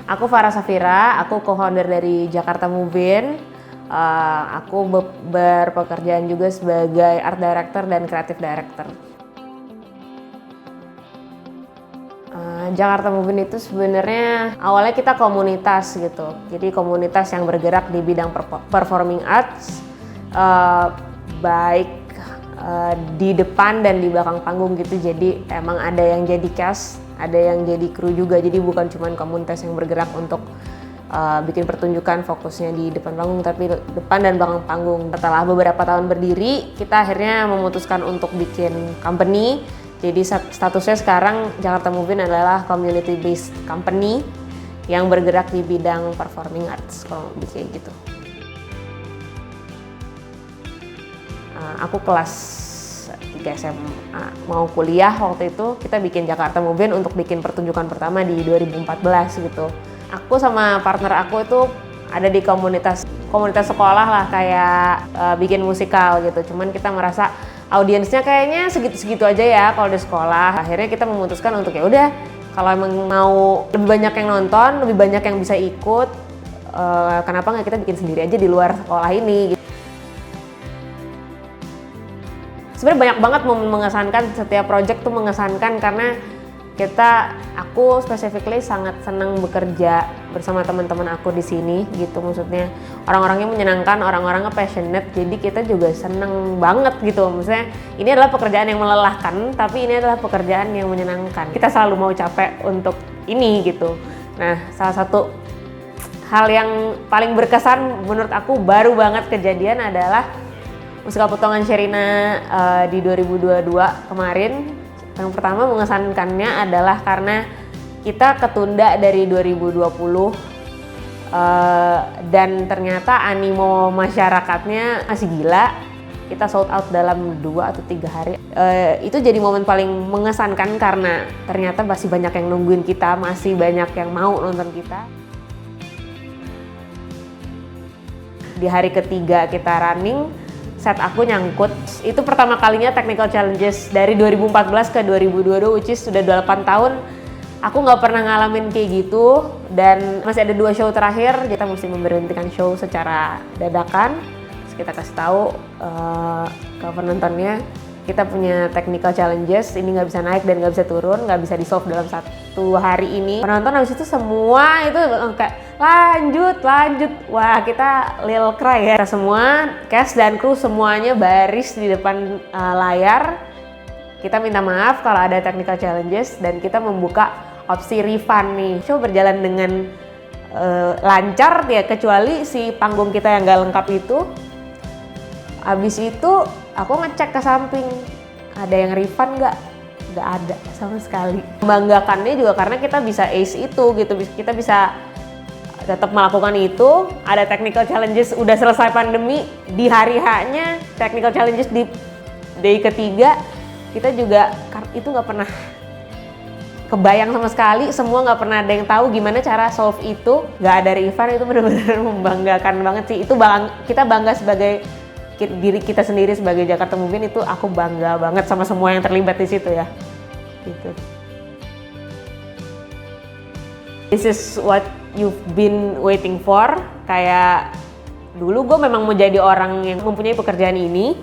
Aku Farah Safira, aku co-founder dari Jakarta Move-In. Aku berpekerjaan juga sebagai art director dan creative director. Jakarta Move-In itu sebenarnya awalnya kita komunitas gitu. Jadi komunitas yang bergerak di bidang performing arts, baik di depan dan di belakang panggung gitu. Jadi emang ada yang jadi cast, ada yang jadi kru juga. Jadi bukan cuma komunitas yang bergerak untuk bikin pertunjukan fokusnya di depan panggung, tapi depan dan belakang panggung. Setelah beberapa tahun berdiri, kita akhirnya memutuskan untuk bikin company. Jadi statusnya sekarang Jakarta Move-In adalah community based company yang bergerak di bidang performing arts, kalau kayak gitu. Aku kelas 3 SMA mau kuliah waktu itu, kita bikin Jakarta Move-In untuk bikin pertunjukan pertama di 2014 gitu. Aku sama partner aku itu ada di komunitas sekolah lah, kayak bikin musikal gitu. Cuman kita merasa audiensnya kayaknya segitu-segitu aja ya kalau di sekolah. Akhirnya kita memutuskan untuk ya udah, kalau emang mau lebih banyak yang nonton, lebih banyak yang bisa ikut, kenapa nggak kita bikin sendiri aja di luar sekolah ini gitu. Sebenarnya banyak banget momen mengesankan, setiap project tuh mengesankan karena aku specifically sangat senang bekerja bersama teman-teman aku di sini gitu. Maksudnya orang-orangnya menyenangkan, orang-orangnya passionate, jadi kita juga seneng banget gitu. Maksudnya ini adalah pekerjaan yang melelahkan, tapi ini adalah pekerjaan yang menyenangkan. Kita selalu mau capek untuk ini gitu. Nah, salah satu hal yang paling berkesan menurut aku baru banget kejadian adalah musikal potongan Sherina di 2022 kemarin. Yang pertama mengesankannya adalah karena kita ketunda dari 2020 dan ternyata animo masyarakatnya masih gila. Kita sold out dalam 2 atau 3 hari. Itu jadi momen paling mengesankan karena ternyata masih banyak yang nungguin kita, masih banyak yang mau nonton kita. Di hari ketiga kita running, set aku nyangkut. Itu pertama kalinya technical challenges dari 2014 ke 2022, which is sudah 8 tahun. Aku nggak pernah ngalamin kayak gitu, dan masih ada 2 show terakhir. Kita mesti memberhentikan show secara dadakan. Terus kita kasih tahu ke penontonnya, kita punya technical challenges, ini nggak bisa naik dan nggak bisa turun, nggak bisa di solve dalam 1 hari ini. Penonton habis itu semua itu kayak lanjut. Wah, kita lil cry ya. Kita semua, cast dan kru semuanya baris di depan layar. Kita minta maaf kalau ada technical challenges dan kita membuka opsi refund nih. Show berjalan dengan lancar ya, kecuali si panggung kita yang nggak lengkap itu. Habis itu aku ngecek ke samping, ada yang refund nggak? Nggak ada sama sekali. Membanggakannya juga karena kita bisa ace itu gitu, kita bisa tetap melakukan itu. Ada technical challenges, udah selesai pandemi, di hari H-nya technical challenges di day ketiga, kita juga itu nggak pernah kebayang sama sekali, semua nggak pernah ada yang tahu gimana cara solve itu. Nggak ada refund, itu benar-benar membanggakan banget sih. Itu kita bangga sebagai diri kita sendiri sebagai Jakarta Move-In. Itu aku bangga banget sama semua yang terlibat di situ ya. Gitu. This is what you've been waiting for. Kayak dulu gue memang mau jadi orang yang mempunyai pekerjaan ini.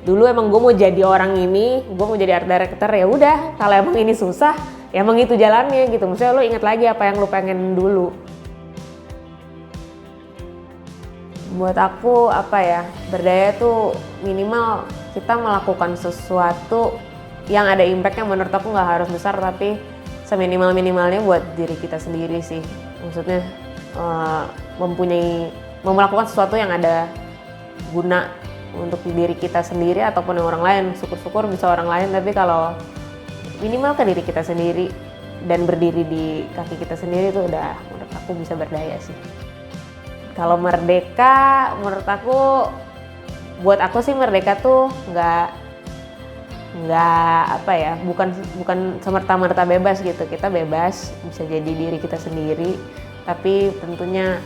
Dulu emang gue mau jadi orang ini, gue mau jadi art director. Ya udah, kalau emang ini susah, ya emang itu jalannya gitu. Maksudnya lo ingat lagi apa yang lo pengen dulu. Buat aku apa ya, berdaya tuh minimal kita melakukan sesuatu yang ada impact-nya. Menurut aku nggak harus besar, tapi seminimal-minimalnya buat diri kita sendiri sih. Maksudnya melakukan sesuatu yang ada guna untuk diri kita sendiri ataupun orang lain. Syukur-syukur bisa orang lain, tapi kalau minimal ke diri kita sendiri dan berdiri di kaki kita sendiri itu udah, menurut aku bisa berdaya sih. Kalau merdeka, menurut aku, buat aku sih merdeka tuh nggak apa ya, bukan semerta-merta bebas gitu. Kita bebas, bisa jadi diri kita sendiri, tapi tentunya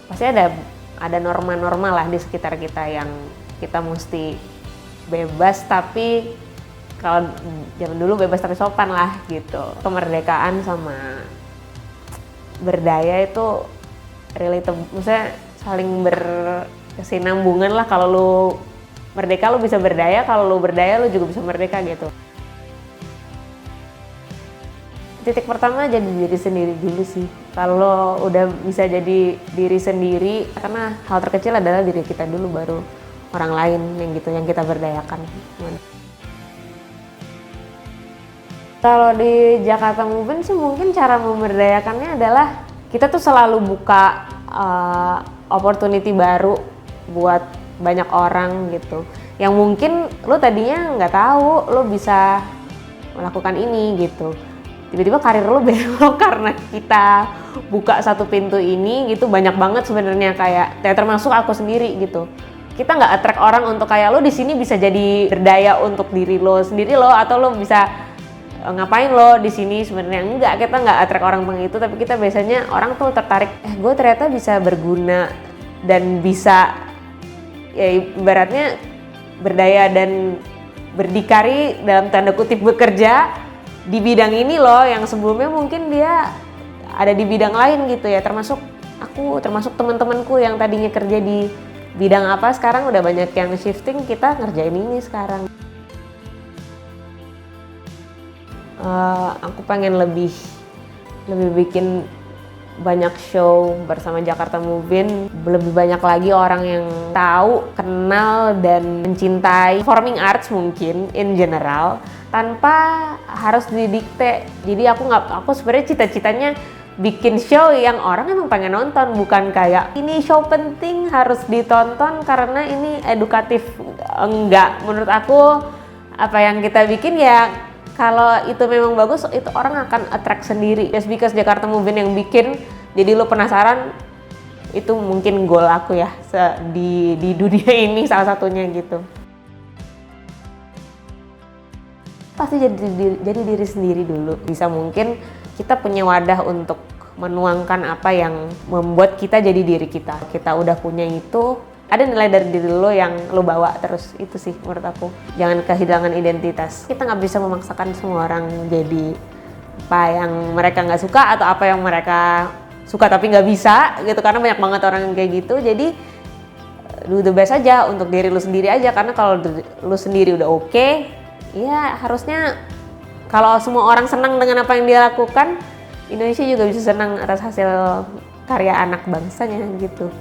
pasti ada norma-norma lah di sekitar kita yang kita mesti bebas, tapi kalau zaman dulu bebas tapi sopan lah gitu. Kemerdekaan sama berdaya itu relatable, maksudnya saling berkesinambungan lah. Kalau lu merdeka lu bisa berdaya, kalau lu berdaya lu juga bisa merdeka gitu. Titik pertama jadi diri sendiri dulu sih. Kalau udah bisa jadi diri sendiri, karena hal terkecil adalah diri kita dulu, baru orang lain yang gitu yang kita berdayakan. Kalau di Jakarta Movement sih mungkin cara memberdayakannya adalah kita tuh selalu buka opportunity baru buat banyak orang gitu. Yang mungkin lo tadinya nggak tahu lo bisa melakukan ini gitu. Tiba-tiba karir lo belok karena kita buka satu pintu ini gitu. Banyak banget sebenarnya, kayak termasuk aku sendiri gitu. Kita nggak attract orang untuk kayak lo di sini bisa jadi berdaya untuk diri lo sendiri lo, atau lo bisa ngapain lo di sini. Sebenarnya enggak, kita nggak attract orang begitu, tapi kita biasanya orang tuh tertarik, gue ternyata bisa berguna dan bisa ya ibaratnya berdaya dan berdikari dalam tanda kutip bekerja di bidang ini loh, yang sebelumnya mungkin dia ada di bidang lain gitu ya. Termasuk aku, termasuk teman-temanku yang tadinya kerja di bidang apa, sekarang udah banyak yang shifting, kita ngerjain ini sekarang. Aku pengen lebih bikin banyak show bersama Jakarta Movement, lebih banyak lagi orang yang tahu, kenal dan mencintai performing arts mungkin in general tanpa harus didikte. Jadi aku sebenarnya cita-citanya bikin show yang orang emang pengen nonton, bukan kayak ini show penting harus ditonton karena ini edukatif. Enggak, menurut aku apa yang kita bikin ya kalau itu memang bagus, itu orang akan attract sendiri. Just because Jakarta Movement yang bikin, jadi lo penasaran, itu mungkin goal aku ya di dunia ini salah satunya gitu. Pasti jadi diri sendiri dulu. Bisa mungkin kita punya wadah untuk menuangkan apa yang membuat kita jadi diri kita. Kita udah punya itu, ada nilai dari diri lo yang lo bawa terus, itu sih menurut aku. Jangan kehilangan identitas. Kita nggak bisa memaksakan semua orang jadi apa yang mereka nggak suka atau apa yang mereka suka tapi nggak bisa gitu, karena banyak banget orang yang kayak gitu. Jadi do the best aja untuk diri lo sendiri aja, karena kalau lo sendiri udah oke, ya harusnya kalau semua orang senang dengan apa yang dia lakukan, Indonesia juga bisa senang atas hasil karya anak bangsanya gitu.